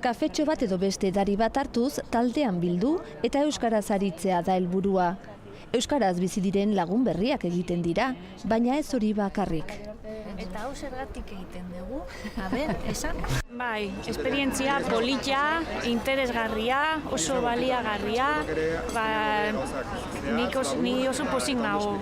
Kafetxo bat edo beste edari bat hartuz, taldean bildu eta euskaraz aritzea da helburua. Euskaraz bizi diren lagun berriak egiten dira, baina ez hori bakarrik. Eta hau zergatik egiten dugu? A ber, esan? Bai, esperientzia polita, interesgarria, oso baliagarria, ni oso pozik nago.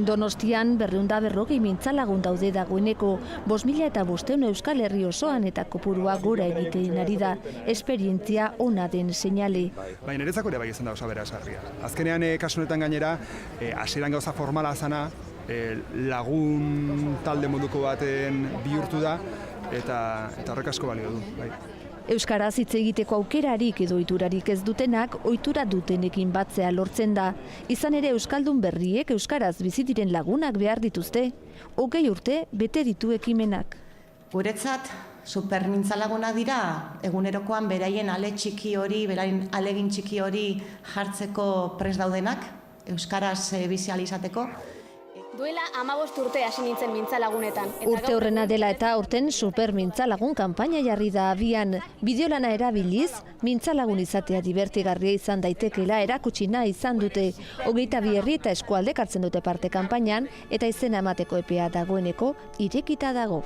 Donostian 240 mintzalagun daude dagoeneko, 5.500 Euskal Herri osoan eta kopurua gora egiten ari da, esperientzia ona den seinale. Baina niretzako ere bai izan da oso aberasgarria. Azkenean kasu honetan gainera, hasieran gauza formala zana, lagun talde moduko baten bihurtu da eta horrek asko balio du. Bai. Euskaraz hitz egiteko aukerarik edo ohiturarik ez dutenak ohitura dutenekin batzea lortzen da. Izan ere euskaldun berriek euskaraz bizi diren lagunak behar dituzte. 20 urte bete ditu ekimenak. Guretzat supermintzalagunak dira egunerokoan beraien ale txiki hori, beraien alegin txiki hori jartzeko prest daudenak, euskaraz bizi ahal izateko. Duela 15 urte hasi nintzen mintzalagunetan. Urte horrena dela eta aurten super mintzalagun kanpaina jarri da abian. Bideolana erabiliz, mintzalagun izatea divertigarria izan daitekeela erakutsi nahi izan dute. 22 herri eta eskualdek hartzen dute parte kanpainan eta izena emateko epea dagoeneko irekita dago.